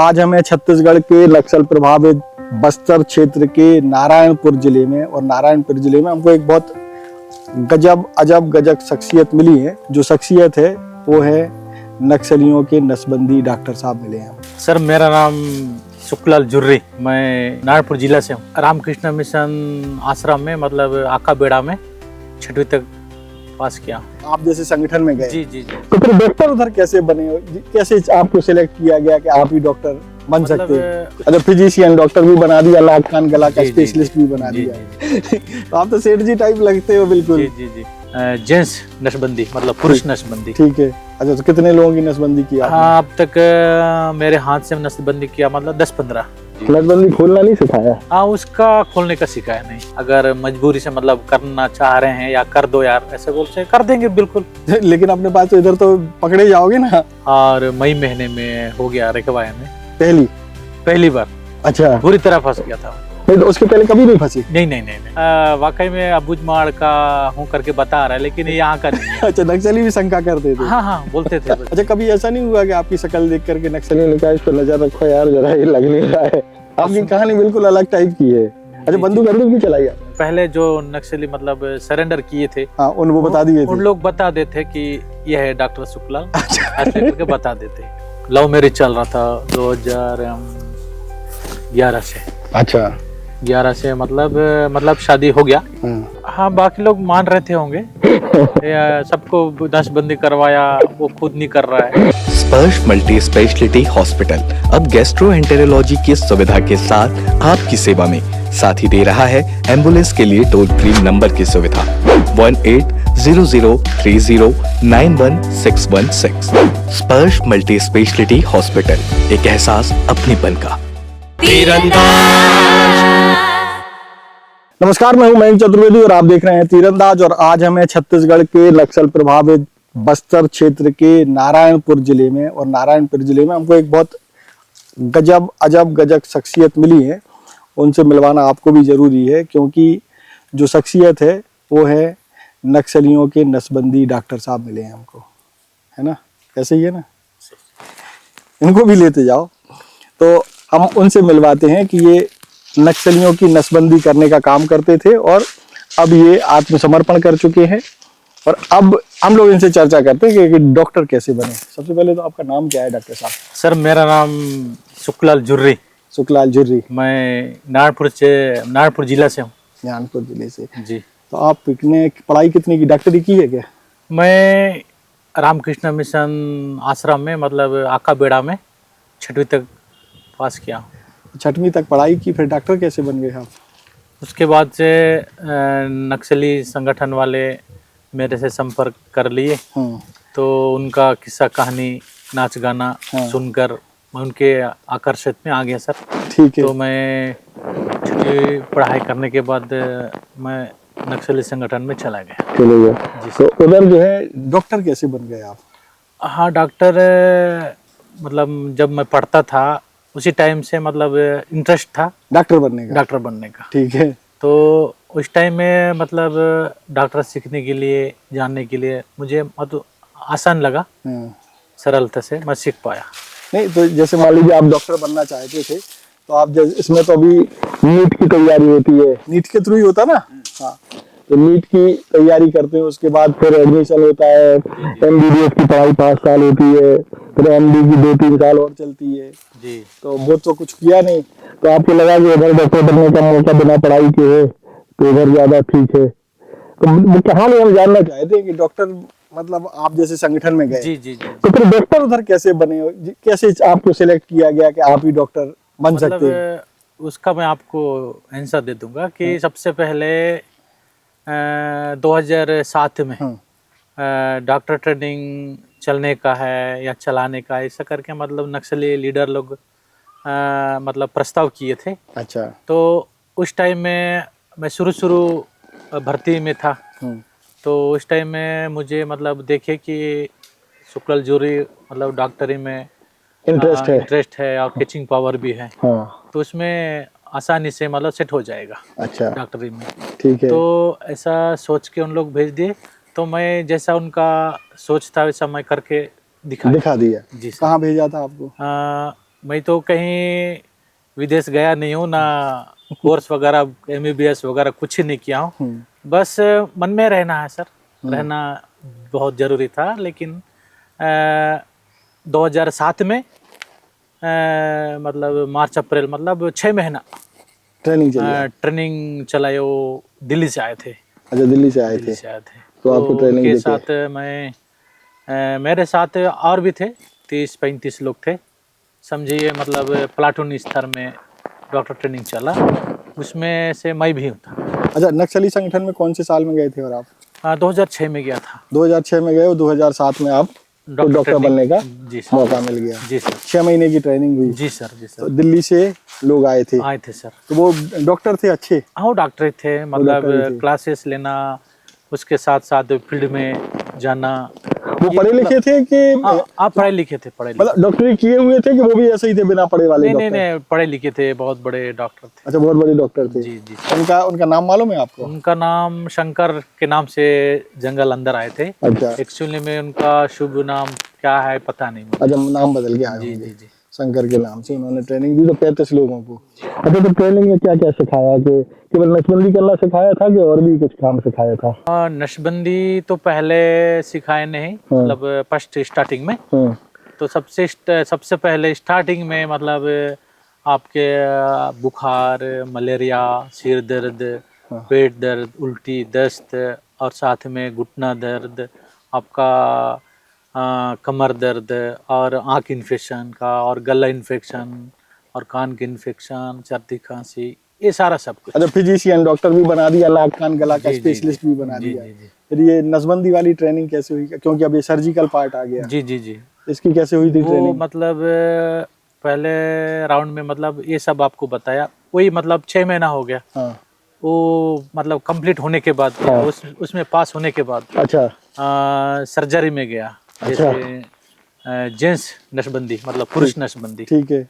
आज हमें छत्तीसगढ़ के नक्सल प्रभावित बस्तर क्षेत्र के नारायणपुर जिले में, और नारायणपुर जिले में हमको एक बहुत गजब शख्सियत मिली है। जो शख्सियत है वो है नक्सलियों के नसबंदी डॉक्टर साहब मिले हैं। सर मेरा नाम शुक्लाल जुर्री, मैं नारायणपुर जिला से हूँ। रामकृष्ण मिशन आश्रम में मतलब आका बेड़ा में 6वीं तक पास किया। आप जैसे संगठन में गए? जी जी जी। तो फिर डॉक्टर उधर कैसे बने? कैसे आपको सिलेक्ट किया गया कि आप ही डॉक्टर बन सकते हैं? अच्छा, फिजिशियन डॉक्टर भी बना दिया, नाक कान गला का स्पेशलिस्ट भी बना दिया। तो आप तो सेठ जी टाइप लगते हो बिल्कुल। जी जी जी। जेंट्स नसबंदी मतलब पुरुष नसबंदी। ठीक है। अच्छा, तो कितने लोगों की नसबंदी किया? हाँ, अब तक मेरे हाथ से नसबंदी किया मतलब 10-15। नसबंदी खोलना नहीं सिखाया? हाँ, उसका खोलने का सिखाया नहीं। अगर मजबूरी से मतलब करना चाह रहे हैं या कर दो यार ऐसे बोल से कर देंगे बिल्कुल। लेकिन अपने पास तो इधर तो पकड़े जाओगे ना। और मई महीने में हो गया रिकवाया में पहली बार। अच्छा, बुरी तरह फंस गया था। नहीं तो उसके पहले कभी नहीं फंसी? नहीं। वाकई में अबुझमाड़ का हूँ करके बता रहा है, लेकिन यहाँ का नहीं है। अच्छा, नक्सली भी शंका करते थे? हाँ बोलते थे। अच्छा, कभी ऐसा नहीं हुआ कि आपकी शक्ल देख करके नक्सली ने कहा इस पर नजर रखो यार, जरा ये लग नहीं रहा है? आपकी कहानी बिल्कुल अलग टाइप की है। अच्छा, बंदूक भी चलाई? पहले जो नक्सली मतलब सरेंडर किए थे, हाँ, उनको बता दिए थे? उन लोग बता देते कि यह है डॉक्टर शुक्लाल, ऐसे करके बता देते। लव मैरिज चल रहा था 2011 से। अच्छा, 11 से मतलब शादी हो गया। हाँ, बाकी लोग मान रहे थे होंगे। सबको नसबंदी करवाया, वो खुद नहीं कर रहा है। स्पर्श मल्टी स्पेशलिटी हॉस्पिटल अब गैस्ट्रोएंटेरोलॉजी की सुविधा के साथ आपकी सेवा में, साथ ही दे रहा है एम्बुलेंस के लिए टोल फ्री नंबर की सुविधा 180030911616। स्पर्श मल्टी स्पेशलिटी हॉस्पिटल, एक एहसास अपनेपन का। नमस्कार, मैं हूं मयंक चतुर्वेदी और आप देख रहे हैं तीरंदाज। और आज हमें छत्तीसगढ़ के नक्सल प्रभावित बस्तर क्षेत्र के नारायणपुर जिले में, और नारायणपुर जिले में हमको एक बहुत गजब शख्सियत मिली है। उनसे मिलवाना आपको भी जरूरी है, क्योंकि जो शख्सियत है वो है नक्सलियों के नसबंदी डॉक्टर साहब मिले हैं हमको, है ना? ऐसे ही है ना? इनको भी लेते जाओ। तो हम उनसे मिलवाते हैं कि ये नक्सलियों की नसबंदी करने का काम करते थे और अब ये आत्मसमर्पण कर चुके हैं। और अब हम लोग इनसे चर्चा करते हैं कि डॉक्टर कैसे बने। सबसे पहले तो आपका नाम क्या है डॉक्टर साहब? सर मेरा नाम शुक्लाल जुर्री। मैं नारायणपुर जिला से हूँ। नारायणपुर जिले से जी। तो आपने पढ़ाई कितनी की, डॉक्टरी की है क्या? मैं रामकृष्ण मिशन आश्रम में मतलब आका बेड़ा में 6वीं तक पास किया। 6वीं तक पढ़ाई की, फिर डॉक्टर कैसे बन गए आप? उसके बाद से नक्सली संगठन वाले मेरे से संपर्क कर लिए। तो उनका किस्सा कहानी, नाच गाना सुनकर मैं उनके आकर्षित में आ गया सर। ठीक है। तो मैं छठी पढ़ाई करने के बाद मैं नक्सली संगठन में चला गया। जी। तो उधर जो है डॉक्टर कैसे बन गए आप? हाँ, डॉक्टर मतलब जब मैं पढ़ता था उसी टाइम से मतलब इंटरेस्ट था डॉक्टर बनने का। ठीक है। तो उस टाइम में मतलब डॉक्टर सीखने के लिए, जानने के लिए मुझे मतलब आसान लगा, सरलता से मैं सीख पाया। नहीं तो जैसे मान लीजिए आप डॉक्टर बनना चाहते थे, तो आप इसमें तो अभी नीट की तैयारी होती है, नीट के थ्रू ही होता ना? हाँ, तो नीट की तैयारी करते हैं, उसके बाद फिर एडमिशन होता है, MBBS की पढ़ाई 5 साल होती है, फिर MD की 2-3 साल और चलती है जी। तो वो तो कुछ किया नहीं, तो आपको लगा कि इधर डॉक्टर बनने का मौका बिना पढ़ाई के है तो इधर ज्यादा ठीक है। तो कहाँ हम जानना चाहते हैं कि डॉक्टर मतलब आप जैसे संगठन में गए, जी, तो फिर डॉक्टर उधर कैसे बने? कैसे आपको सिलेक्ट किया गया कि आप ही डॉक्टर बन सकते हैं? उसका मैं आपको आंसर दे दूंगा कि सबसे पहले 2007 में डॉक्टर ट्रेनिंग चलने का है या चलाने का, ऐसा करके मतलब नक्सली लीडर लोग मतलब प्रस्ताव किए थे। अच्छा। तो उस टाइम में मैं शुरू भर्ती में था। तो उस टाइम में मुझे मतलब देखे कि शुक्लाल जुर्री मतलब डॉक्टरी में इंटरेस्ट है और टीचिंग पावर भी है। हाँ। तो उसमें आसानी से मतलब सेट हो जाएगा। अच्छा। डॉक्टरी में। ठीक है। तो ऐसा सोच के उन लोग भेज दिए। तो मैं जैसा उनका सोच था वैसा मैं करके दिखा दिया। जी। कहाँ भेजा था आपको? मैं तो कहीं विदेश गया नहीं हूँ ना, कोर्स वगैरह MBBS वगैरह कुछ नहीं किया हूँ। बस मन में रहना है सर, रहना बहुत ज़रूरी था। लेकिन 2007 में मतलब मार्च अप्रैल मतलब 6 महीना ट्रेनिंग चलाए। वो दिल्ली से आए थे। अच्छा, दिल्ली से आए थे। तो आपको ट्रेनिंग के साथ मैं मेरे साथ और भी थे, 30-35 लोग थे समझिए। मतलब प्लाटून स्तर में डॉक्टर ट्रेनिंग चला, उसमें से मैं भी था। अच्छा, नक्सली संगठन में कौन से साल में गए थे और आप? 2006 में गया था। 2006 में गए और 2007 में आप डॉक्टर बनने का मौका मिल गया। जी सर। 6 महीने की ट्रेनिंग हुई। जी सर, जी सर। तो दिल्ली से लोग आए थे सर। तो वो डॉक्टर थे अच्छे? हाँ, वो डॉक्टर थे। मतलब क्लासेस लेना, उसके साथ साथ फील्ड में जाना। वो पढ़े लिखे थे कि? आप पढ़े लिखे थे? पढ़े लिखे। मतलब डॉक्टरी किए हुए थे कि वो भी ऐसे ही थे बिना पढ़े वाले? नहीं, पढ़े लिखे थे, बहुत बड़े डॉक्टर थे। अच्छा, बहुत बड़े डॉक्टर थे। जी जी। उनका नाम मालूम है आपको? उनका नाम शंकर के नाम से जंगल अंदर आए थे। अच्छा। एक्चुअली में उनका शुभ नाम क्या है पता नहीं। अच्छा, नाम बदल गया है। जी जी जी। शंकर के नाम से उन्होंने ट्रेनिंग दी तो 35 लोगों को। अच्छा, तो ट्रेनिंग में क्या क्या सिखाया? कि केवल नसबंदी करना सिखाया था कि और भी कुछ काम सिखाया था? नशबंदी तो पहले सिखाए नहीं, मतलब फर्स्ट स्टार्टिंग में। तो सबसे पहले स्टार्टिंग में मतलब आपके बुखार, मलेरिया, सिर दर्द, पेट दर्द, उल्टी, दस्त और साथ में घुटना दर्द, आपका कमर दर्द और आँख इन्फेक्शन का और गला इन्फेक्शन और कान के इन्फेक्शन, सर्दी खांसी, ये सारा सब कुछ। अच्छा, फिजिशियन डॉक्टर भी बना दिया, नाक कान गला का स्पेशलिस्ट भी बना दिया। फिर ये नसबंदी वाली ट्रेनिंग कैसे हुई? क्योंकि अब ये सर्जिकल पार्ट आ गया। जी जी जी। इसकी कैसे हुई थी ट्रेनिंग? मतलब पहले राउंड में मतलब ये सब आपको बताया, वही मतलब 6 महीना हो गया। हाँ। वो मतलब कंप्लीट होने के बाद, हाँ। उसमें पास होने के बाद अच्छा सर्जरी में गया। अच्छा। जैसे जेंट्स नसबंदी मतलब पुरुष नसबंदी। ठीक है।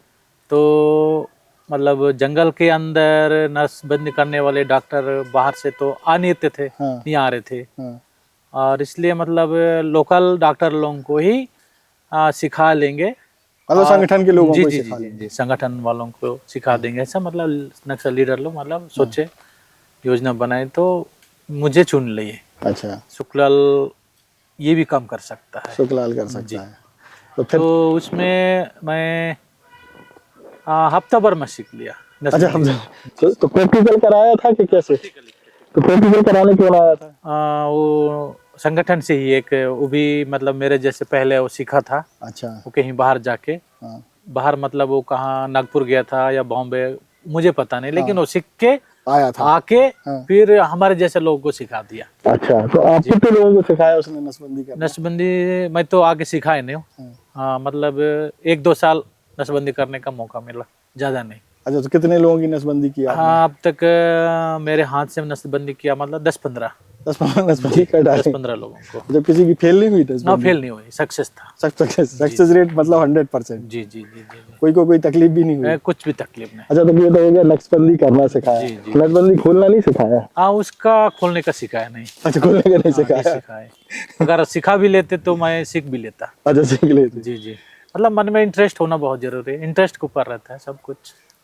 तो मतलब जंगल के अंदर नसबंदी करने वाले डॉक्टर बाहर से तो आ नहीं थे। हाँ। नहीं आ रहे थे। हाँ। और इसलिए मतलब लोकल डॉक्टर लोगों को ही सिखा लेंगे, मतलब संगठन के लोगों को सिखा लेंगे। जी, संगठन वालों को सिखा देंगे, ऐसा मतलब नक्सल लीडर लोग मतलब सोचे, योजना बनाए तो मुझे चुन लिए। अच्छा। शुक्लाल ये भी काम कर सकता है। शुक्लाल कर सकता है। तो उसमें मैं हफ्ता भर में सीख लिया। अच्छा, तो प्रैक्टिकल कराया था कि कैसे? तो प्रैक्टिकल कराने क्यों आया था? वो संगठन से ही एक, वो भी मतलब मेरे जैसे पहले वो सीखा था। अच्छा। वो कहीं बाहर जाके, हाँ। बाहर मतलब वो कहाँ नागपुर गया था या बॉम्बे, मुझे पता नहीं, लेकिन हाँ। वो सीख के आया था, आके हाँ। फिर हमारे जैसे लोगों को सिखा दिया। अच्छा, तो आप कितने लोगों को सिखाया उसने नसबंदी करना? नसबंदी मैं तो आगे सिखाए नहीं हूँ। हाँ, मतलब 1-2 साल नसबंदी करने का मौका मिला, ज्यादा नहीं। अच्छा, तो कितने लोगों की नसबंदी किया? हाँ, अब तक मेरे हाथ से नसबंदी किया मतलब 10-15 नसबंदी कर डाले। 10-15 लोगों को। जब किसी की फेल नहीं हुई? ना, फेल नहीं हुई, सक्सेस था। सक्सेस रेट मतलब 100%। जी जी जी जी। कोई तकलीफ भी नहीं हुई? कुछ भी तकलीफ नहीं। अच्छा, तो ये तो हो गया नसबंदी करना सिखाया। नसबंदी खोलना नहीं सिखाया? हाँ, उसका खोलने का सिखाया नहीं। अच्छा, खोलने का नहीं सिखाया। अगर सिखा भी लेते तो मैं सीख भी लेता। अच्छा, सीख लेते। जी जी। मतलब मन में इंटरेस्ट होना बहुत जरूरी है, इंटरेस्ट के ऊपर रहता है सब कुछ।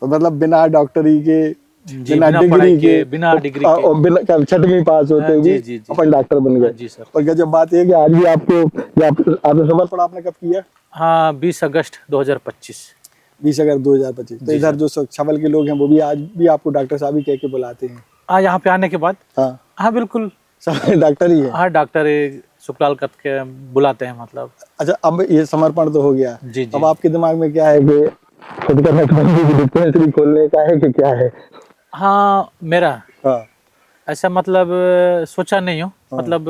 तो मतलब बिना डॉक्टरी के, बिना डिग्री के, बिना 6वीं पास होते हुए अपन डॉक्टर बन गए। जी सर। और जब बात ये है कि आज भी आपको आपने समर्पण आपने कब किया? हाँ, 20 अगस्त 2025। 20 अगस्त 2025। तो इधर जो छवल के लोग हैं वो भी आज भी आपको डॉक्टर साहब ही कह के बुलाते हैं? हाँ, यहाँ पे आने के बाद। हाँ हाँ, बिल्कुल डॉक्टर ही है। हाँ, डॉक्टर शुक्लाल करके बुलाते हैं मतलब। अच्छा, अब ये समर्पण तो हो गया। जी जी। अब आपके दिमाग में क्या है कि खुद का डिस्पेंसरी खोलने का है कि क्या है? हाँ, मेरा हाँ। ऐसा मतलब सोचा नहीं हूँ। हाँ। मतलब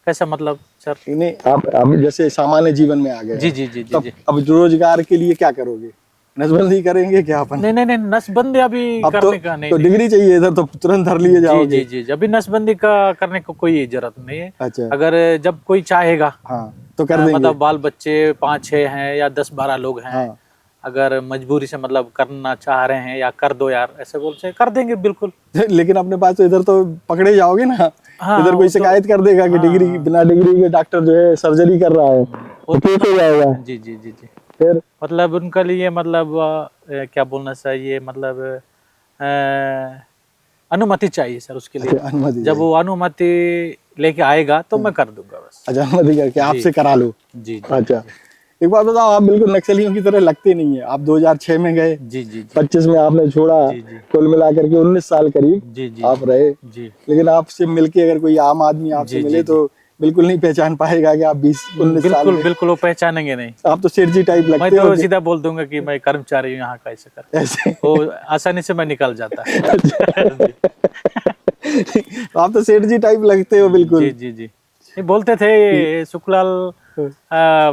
कैसा मतलब सर? नहीं, आप जैसे सामान्य जीवन में आ गए। जी जी जी जी। अब रोजगार के लिए क्या करोगे? नसबंदी करेंगे क्या अपन? नहीं, नसबंदी अभी करने का नहीं। तो डिग्री चाहिए इधर तो तुरंत धर लिए जाओगे। जी जी। अभी नसबंदी का करने को कोई जरूरत नहीं है। अच्छा। अगर जब कोई चाहेगा हाँ तो कर देंगे। मतलब बाल बच्चे 5-6 हैं या 10-12 लोग हैं। हाँ। अगर मजबूरी से मतलब करना चाह रहे हैं या कर दो यार, ऐसे बोल से कर देंगे बिल्कुल। लेकिन अपने पास तो इधर तो पकड़े जाओगे ना। हाँ, इधर कोई शिकायत कर देगा कि हाँ, डिग्री बिना डिग्री के डॉक्टर जो है सर्जरी कर रहा है, तो केस हो जाएगा। जी जी जी जी। फिर मतलब उनके लिए मतलब क्या बोलना चाहिए, मतलब अनुमति चाहिए सर उसके लिए। अच्छा, अनुमति जब वो अनुमति लेके आएगा तो मैं कर दूंगा बस। अच्छा, अनुमति करके आपसे करा लो। जी जी अच्छा, एक बात बताओ, आप बिल्कुल नक्सलियों की तरह लगते नहीं है। आप 2006 में गए, जी जी 25 में आपने छोड़ा, जी जी कुल मिलाकर के 19 साल करीब जी जी आप रहे। जी लेकिन आपसे मिलके अगर कोई आम आदमी आपसे जी मिले जी तो बिल्कुल नहीं पहचान पाएगा कि आप 20-19 साल बिल्कुल के। बिल्कुल वो पहचानेंगे नहीं। आप तो सेठ जी टाइप मैं लगते तो हो सीधा बोल दूंगा कि मैं कर्मचारी हूँ यहाँ का, ऐसे कर ऐसे। वो आसानी से मैं निकल जाता है। जी आप तो सेठ जी टाइप लगते हो जी बिल्कुल। जी जी। ये बोलते थे सुखलाल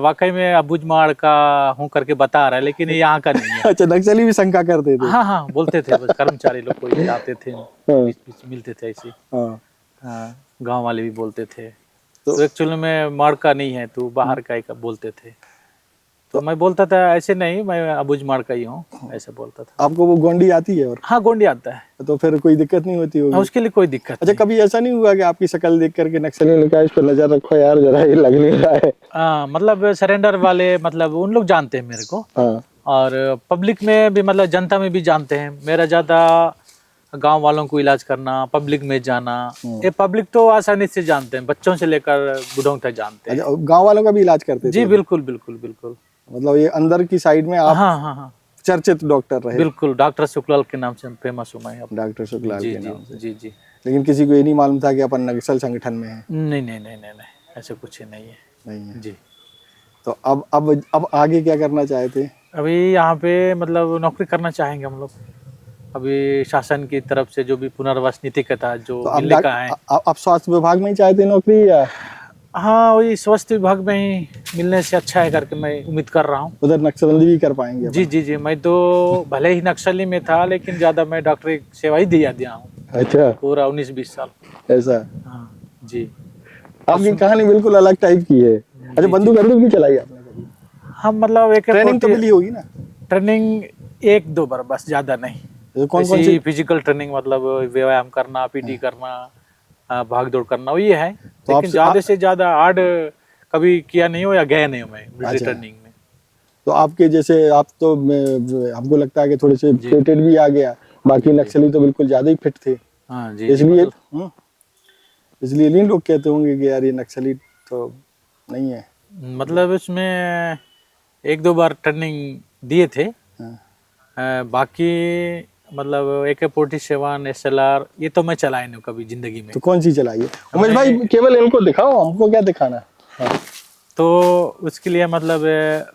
वाकई में अबूझमाड़ का हूँ करके बता रहा है, लेकिन ये यहाँ का नहीं है। अच्छा, नक्सली भी शंका करते थे। हाँ हाँ बोलते थे, बस कर्मचारी लोग कोई आते थे हाँ, बीच बीच मिलते थे ऐसे। हाँ। हाँ, गांव वाले भी बोलते थे तो तो एक्चुअली में माड़ का नहीं है तू, बाहर का ही का बोलते थे। तो मैं बोलता था ऐसे नहीं, मैं अबूझमाड़ का ही हूँ, ऐसे बोलता था। आपको वो गोंडी आती है? और हाँ गोंडी आता है। तो फिर कोई दिक्कत नहीं होती हाँ, होगी? उसके लिए कोई दिक्कत अच्छा, कभी ऐसा नहीं हुआ कि आपकी शक्ल देख करके नक्सली ने कहा इस पर नजर रखो यार, जरा ये लग नहीं रहा है? हाँ, मतलब सरेंडर वाले मतलब उन लोग जानते हैं मेरे को, हाँ, और पब्लिक में भी मतलब जनता में भी जानते हैं। मेरा ज़्यादा गांव वालों को इलाज करना, पब्लिक में जाना, ये पब्लिक तो आसानी से जानते हैं, बच्चों से लेकर बूढ़ों तक जानते हैं। अच्छा, गांव वालों का भी इलाज करते जी थे? बिल्कुल बिल्कुल बिल्कुल। मतलब ये अंदर की साइड में आप हाँ हाँ हाँ चर्चित डॉक्टर रहे? बिल्कुल, डॉक्टर शुक्लाल के नाम से फेमस हूँ मैं अब। डॉक्टर शुक्लाल जी के जी नाम से। जी जी। लेकिन किसी को ये नहीं मालूम था कि अपन नक्सल संगठन में हैं? नहीं नहीं नहीं नहीं नहीं, ऐसा कुछ ही नहीं है। नहीं है। जी, तो अब आगे क्या करना चाहते? अभी यहाँ पे मतलब नौकरी करना चाहेंगे हम लोग। अभी शासन की तरफ से जो भी पुनर्वास नीति का था जो तो मिलने का है। आप स्वास्थ्य विभाग में ही चाहते नौकरी, या हाँ, वही स्वास्थ्य विभाग में ही मिलने से अच्छा है करके मैं उम्मीद कर रहा हूँ। उधर नक्सलबंदी भी कर पाएंगे? जी जी जी, मैं तो भले ही नक्सली में था लेकिन ज़्यादा मैं डॉक्टरी सेवा ही दिया हूँ अच्छा, पूरा 19-20 साल। ऐसा? हाँ जी। आपकी कहानी बिल्कुल अलग टाइप की है। अच्छा, बंदूक भी चलाई आपने कभी? हम मतलब एक ट्रेनिंग तो मिली होगी ना? ट्रेनिंग 1-2 बार, बस ज़्यादा नहीं। तो कौन सी फिजिकल ट्रेनिंग मतलब व्यायाम करना, पीटी करना, भाग दौड़ करना, वही है। लेकिन ज़्यादा से ज़्यादा हार्ड कभी किया नहीं हो या गया नहीं हो मैं मिलिट्री ट्रेनिंग में। तो आपके जैसे आप तो हमको लगता है कि थोड़े से फिटेड भी आ गया, बाकी नक्सली तो बिल्कुल ज्यादा ही फिट थे। हाँ जी। इसलिए इसलिए नहीं लोग कहते होंगे कि यार ये नक्सली तो नहीं है। मतलब इसमें 1-2 बार ट्रेनिंग दिए थे। बाकी मतलब AK-47 SLR ये तो मैं चलाया नहीं कभी जिंदगी में। तो कौन सी चलाई है? उमेश भाई केवल इनको दिखाओ, हमको क्या दिखाना? हाँ। तो उसके लिए मतलब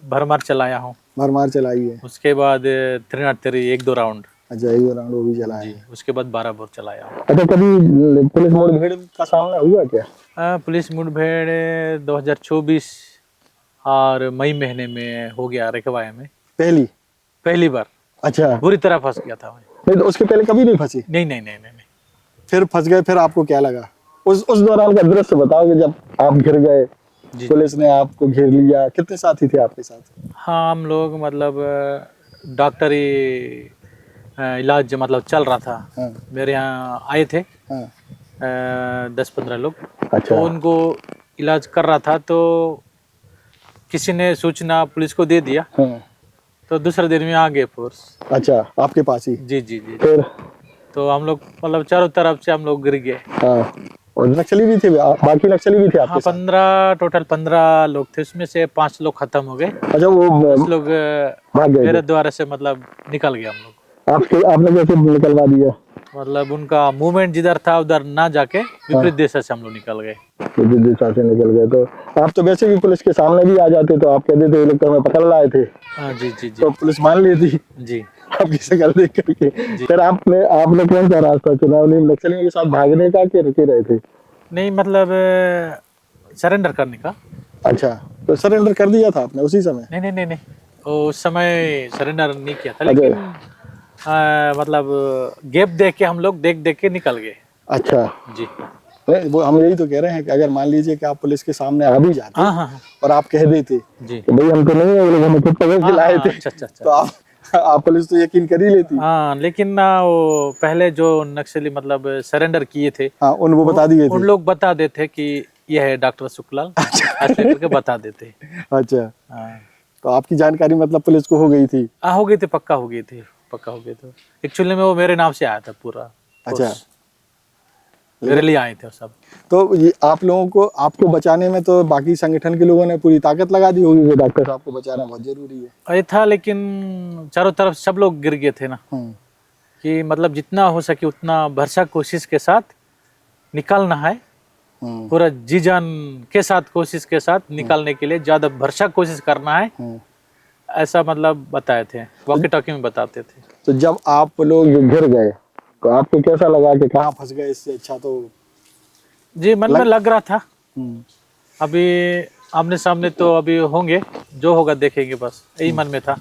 भरमार चलाया हूँ। भरमार चलाई है। उसके बाद 303 1-2 राउंड। अच्छा, एक राउंड वो भी चलाया जी, है। उसके बाद 12 बोर चलाया हूँ। अच्छा, कभी पुलिस मुठभेड़ का सामना हुआ क्या? पुलिस मुठभेड़ 2024 और मई महीने में हो गया रेखवाया में, पहली बार। अच्छा, बुरी तरह फंस गया था मैं। नहीं तो उसके पहले कभी नहीं फंसी? नहीं नहीं नहीं नहीं नहीं। फिर फंस गए, फिर आपको क्या लगा? उस दौरान का दृश्य बताओ कि जब आप घिर गए, पुलिस ने आपको घेर लिया, कितने साथी थे आपके साथ? हाँ, हम लोग मतलब डॉक्टरी इलाज मतलब चल रहा था। हाँ। मेरे यहाँ आए थे हाँ। 10-15 लोग। अच्छा। तो उनको इलाज कर रहा था तो किसी ने सूचना पुलिस को दे दिया। हाँ। तो दूसरे दिन में आ गए फोर्स। अच्छा, आपके पास ही? जी जी जी। फिर तो हम लोग मतलब चारों तरफ से हम लोग गिर गए। हाँ। और नक्सली भी थे, बाकी नक्सली भी थे आपके हाँ, साथ? टोटल 15 लोग थे, उसमें से 5 लोग खत्म हो गए। अच्छा, वो 10 लोग भाग गए मेरे थे? द्वारा से मतलब निकल गए हम लोग। आपने कैसे निकलवा दिया? मतलब उनका मूवमेंट जिधर था उधर ना जाके विपरीत दिशा से हम लोग निकल गए। विपरीत दिशा से निकल गए? तो आप तो वैसे भी पुलिस के सामने भी आ जाते, तो आप कहते थे ये लोग तो हमें पकड़ लाए थे। हाँ जी जी जी। तो पुलिस मान लेती जी आपकी शक्ल देख करके? फिर आपने कौन सा रास्ता चुना? उन्हें नक्सलियों के साथ भागने का कि रुके रहे थे? नहीं, मतलब सरेंडर करने का। अच्छा, तो सरेंडर कर दिया था आपने उसी समय? नहीं नहीं नहीं नहीं, उस समय सरेंडर नहीं किया था, लेकिन मतलब गैप देख के हम लोग देख के निकल गए। अच्छा जी। वो हम यही तो कह रहे हैं कि अगर मान लीजिए कि आप पुलिस के सामने आ भी जाते हाँ हाँ और आप कह देते जी कि भाई हम तो नहीं है, वो लोग हमें खुद पकड़ के लाए थे, अच्छा अच्छा अच्छा। तो आप पुलिस तो यकीन कर ही लेती। हाँ, लेकिन ना वो पहले जो नक्सली मतलब सरेंडर किए थे, हाँ, वो बता दिए थे? उन लोग बता देते कि यह है डॉक्टर शुक्लाल, ऐसे करके बता देते। अच्छा, हाँ। तो आपकी जानकारी मतलब पुलिस को हो गई थी? हो गई थी, पक्का हो गई थी, पक्का हो गई थी। एक्चुअली में वो मेरे नाम से आया था पूरा। अच्छा, मेरे लिए आए थे वो सब। तो ये आप लोगों को, आपको बचाने में तो बाकी संगठन के लोगों ने पूरी ताकत लगा दी होगी कि डॉक्टर साहब को बचाना बहुत जरूरी है। ये था, लेकिन चारों तरफ सब लोग गिर गए थे ना, कि मतलब जितना हो सके उतना भरसक कोशिश के साथ निकालना है, पूरा जी जान के साथ कोशिश के साथ निकालने के लिए ज्यादा भरसक कोशिश करना है, ऐसा मतलब बताए थे, वॉकी टॉकी में बताते थे। तो जब आप लोग गिर गए तो आपको कैसा लगा कि कहाँ फंस गए, इससे अच्छा तो? जी मन में लग रहा था, अभी आमने सामने तो अभी होंगे, जो होगा देखेंगे, बस यही मन में था।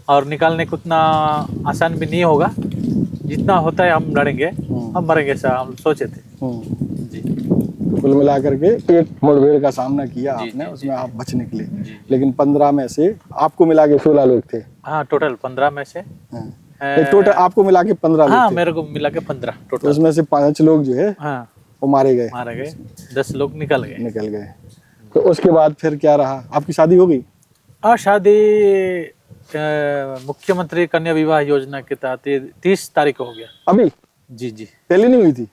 और निकालने को उतना आसान भी नहीं होगा, जितना होता है हम लड़ेंगे, हम मरेंगे, ऐसा हम सोचे थे। जी, कुल मिलाकर के एक मुठभेड़ का सामना किया आपने, उसमें आप बच निकले, लेकिन 15 में से आपको मिला के 16 लोग थे? हाँ, टोटल 15 में से टोटल आपको मिला के 15 लोग हाँ, थे? मेरे को मिला के 15 टोटल। तो उसमें से 5 लोग जो है हाँ, वो मारे गए, 10 लोग निकल गए। तो उसके बाद फिर क्या रहा? आपकी शादी हो गई? हाँ, शादी मुख्यमंत्री कन्या विवाह योजना के तहत 30 तारीख को हो गया। अभी? जी जी, पहले नहीं हुई थी?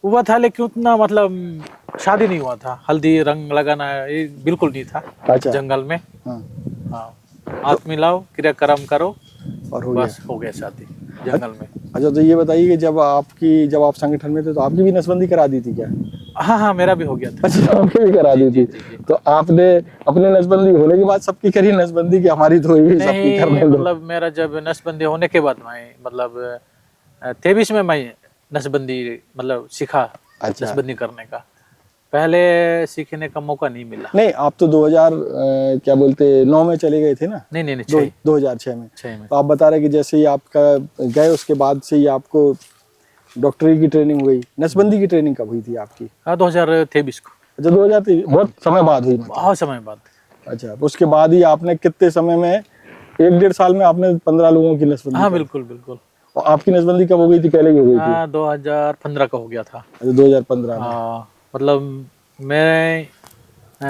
हुआ था, लेकिन उतना मतलब शादी नहीं हुआ था, हल्दी रंग लगाना ये बिल्कुल नहीं था। अच्छा। जंगल में हाँ, हाथ मिलाओ, क्रियाक्रम करो और हो बस हो गया शादी जंगल में। अच्छा, तो ये बताइए कि जब आप संगठन में थे तो आपकी भी नसबंदी करा दी थी क्या? हाँ, मेरा भी हो गया था। अच्छा, आपकी भी करा दी थी? तो आपने अपने नसबंदी होने के बाद सबकी करी नसबंदी की हमारी तो हुई सबकी करने दो? मतलब मेरा जब नसबंदी होने के बाद मैं मतलब 23 में मैं नसबंदी मतलब सीखा। अच्छा। नसबंदी करने का पहले सीखने का मौका नहीं मिला। नहीं, आप तो 2000 क्या बोलते 9 में चले गए थे ना? नहीं 2006 में। 6 में। तो आप बता रहे कि जैसे ही आपका गए उसके बाद से ही आपको डॉक्टरी की ट्रेनिंग हुई। नसबंदी की ट्रेनिंग कब हुई थी आपकी? हाँ, 2023 को। अच्छा, 2023, बहुत समय बाद हुई मतलब? बहुत समय बाद। अच्छा, उसके बाद ही आपने कितने समय में, 1-1.5 साल में आपने 15 लोगों की नसबंदी? हाँ, बिल्कुल। और आपकी नसबंदी कब हो गई थी, पहले ही हो गई थी? हाँ, 2015 का हो गया था। अच्छा, 2015 में। हाँ, मतलब मैं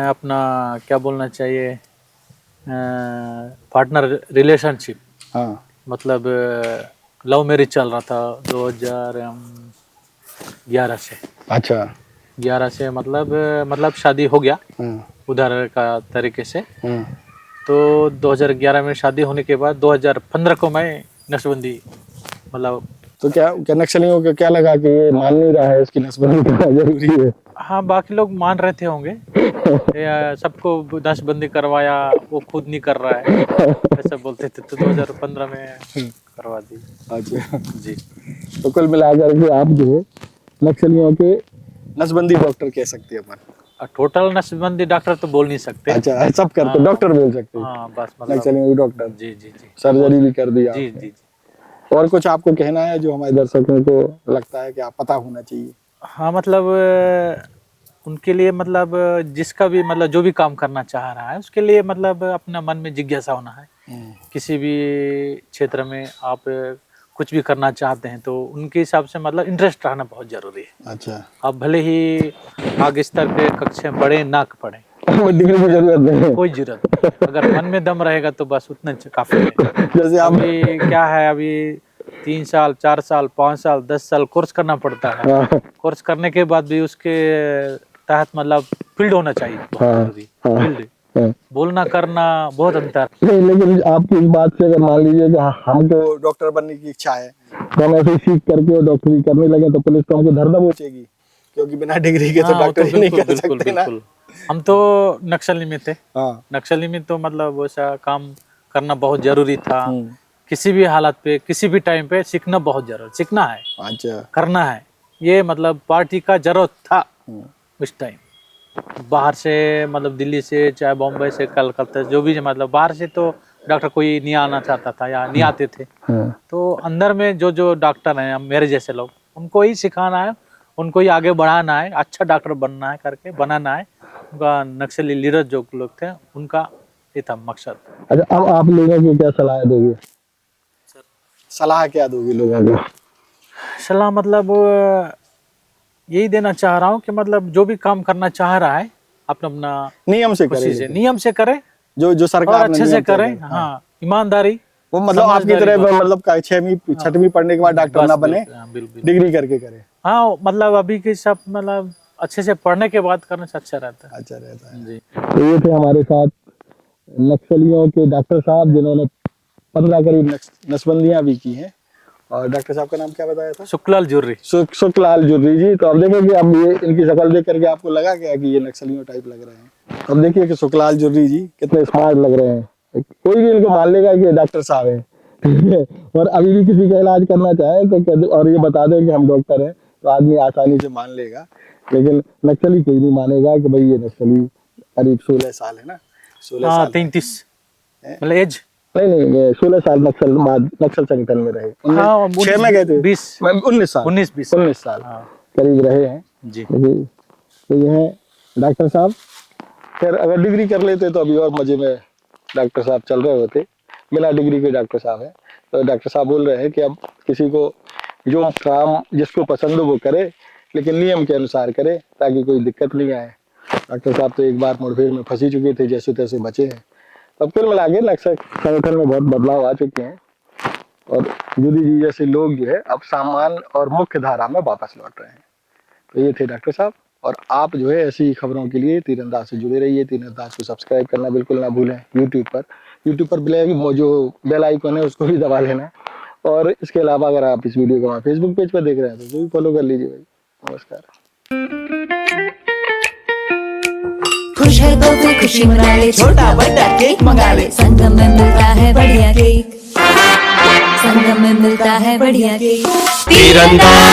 अपना क्या बोलना चाहिए, पार्टनर रिलेशनशिप, हाँ, मतलब लव मैरिज चल रहा था 2011 से। अच्छा। 11 से मतलब शादी हो गया उधर का तरीके से। तो 2011 में शादी होने के बाद 2015 को मैं नसबंदी मतलब। तो क्या नक्सलियों को क्या लगा कि ये मान नहीं रहा है, इसकी नसबंदी करना जरूरी है? हाँ, बाकी लोग मान रहे थे होंगे, सबको नसबंदी करवाया, वो खुद नहीं कर रहा है, ऐसा बोलते थे। तो 2015 में करवा दी। अच्छा जी। तो कुल मिलाकर के आप जो है नक्सलियों के नसबंदी डॉक्टर कह सकते हैं अपन? टोटल नसबंदी डॉक्टर तो बोल नहीं सकते। अच्छा, सब करते, डॉक्टर बोल सकते हैं। हाँ, बस मतलब नक्सलियों के डॉक्टर। जी। सर्जरी भी कर दी आपने? जी। और कुछ आपको कहना है जो हमारे दर्शकों को लगता है कि आप पता होना चाहिए? हाँ, मतलब उनके लिए, मतलब जिसका भी मतलब जो भी काम करना चाह रहा है उसके लिए मतलब अपना मन में जिज्ञासा होना है। किसी भी क्षेत्र में आप कुछ भी करना चाहते हैं तो उनके हिसाब से मतलब इंटरेस्ट रहना बहुत जरूरी है। अच्छा। आप भले ही आगे स्तर पे कक्षा पढ़े ना पढ़े, डिग्री की जरूरत नहीं, कोई जरूरत नहीं, अगर मन में दम रहेगा तो बस उतना काफी है। जैसे आप अभी क्या है, अभी 3 साल 4 साल 5 साल 10 साल कोर्स करना पड़ता है। कोर्स करने के बाद भी उसके तहत मतलब फील्ड होना चाहिए, बहुत जरूरी फील्ड। बोलना करना बहुत अंतर। नहीं, लेकिन आपकी इस बात से अगर मान लीजिए कि हमको डॉक्टर बनने की इच्छा है तो हम ऐसे सीख करके डॉक्टरी करने लगे तो पुलिस तो हमको धर दबोचेगी, क्योंकि बिना डिग्री के तो डॉक्टरी नहीं कर सकते ना। हम तो नक्सली में थे। नक्सली में तो मतलब वैसा काम करना बहुत जरूरी था। किसी भी हालत पे, किसी भी टाइम पे सीखना बहुत जरूरी, सीखना है। अच्छा। करना है, ये मतलब पार्टी का जरूरत था उस टाइम। बाहर से मतलब दिल्ली से, चाहे बॉम्बे से, कलकत्ता, जो भी मतलब बाहर से तो डॉक्टर कोई नहीं आना चाहता था या नहीं आते थे। तो अंदर में जो डॉक्टर हैं मेरे जैसे लोग, उनको ही सिखाना है, उनको ही आगे बढ़ाना है, अच्छा डॉक्टर बनना है, करके बनाना है। उनका नक्सली लीडर जो लोग थे उनका ये था मकसद। अच्छा, अब आप लोगों को क्या सलाह दोगे? सलाह क्या दोगे लोगों को? सलाह मतलब यही देना चाह रहा हूँ कि मतलब जो भी काम करना चाह रहा है अपना नियम से करे, जो सरकार और ने अच्छे से नियम तय करें, किए। हाँ, ईमानदारी। वो मतलब आपकी तरह समझदारी मतलब 6वीं 6वीं पढ़ने के बाद डॉक्टर बस, ना बने, हाँ, बिल्कुल। डिग्री करके करे। हाँ, मतलब अभी के सब मतलब अच्छे से पढ़ने के बाद करने से अच्छा रहता है। अच्छा रहता है जी। तो ये थे हमारे साथ नक्सलियों के डॉक्टर साहब, जिन्होंने 15 करीब नसबंदियां भी की हैं। और डॉक्टर साहब का नाम क्या बताया था? शुक्लाल जुर्री। शुक्लाल जुर्री जी। तो अब देखिए अब ये इनकी शक्ल देख करके आपको लगा क्या कि ये नक्सलियों टाइप लग रहे हैं? अब देखिए कि शुक्लाल जुर्री जी कितने स्मार्ट लग रहे हैं, कोई भी इनको मान लेगा कि ये डॉक्टर साहब है। और अभी भी किसी का इलाज करना चाहे तो और ये बता दे कि हम डॉक्टर हैं तो आदमी आसानी से मान लेगा, लेकिन नक्सली कोई नहीं मानेगा कि भाई ये नक्सली। करीब 16 साल है ना, 16 हाँ, साल 33 मतलब एज। नहीं 16 साल नक्सल संगठन में रहे। हाँ, 6 में गए थे, 20 19 साल 19-20 साल हाँ। करीब रहे हैं जी। तो ये है डॉक्टर साहब। खैर अगर डिग्री कर लेते तो अभी और मजे में डॉक्टर साहब चल रहे होते। बिना डिग्री के डॉक्टर साहब है। तो डॉक्टर साहब बोल रहे हैं कि अब किसी को जो काम जिसको पसंद हो वो करे, लेकिन नियम के अनुसार करे ताकि कोई दिक्कत नहीं आए। डॉक्टर साहब तो एक बार मुठभेड़ में फंसी चुके थे, जैसे तैसे बचे हैं। तब कुल मिला के नक्सल संगठन में बहुत बदलाव आ चुके हैं और जुदी जी जैसे लोग जो है अब सामान्य और मुख्य धारा में वापस लौट रहे हैं। तो ये थे डॉक्टर साहब। और आप जो है ऐसी खबरों के लिए तीरंदाज से जुड़े रहिए। तीरंदाज को सब्सक्राइब करना बिल्कुल ना भूलें। यूट्यूब पर जो बेल आइकन है उसको भी दबा लेना। और इसके अलावा अगर आप इस वीडियो को हमारे फेसबुक पेज पर देख रहे हैं तो भी फॉलो कर लीजिए भाई। नमस्कार। खुश है तो कोई खुशी मना ले, छोटा बड़ा केक मंगा ले, संगम में मिलता है बढ़िया केक, संगम में मिलता है बढ़िया केक। तीरंदाज।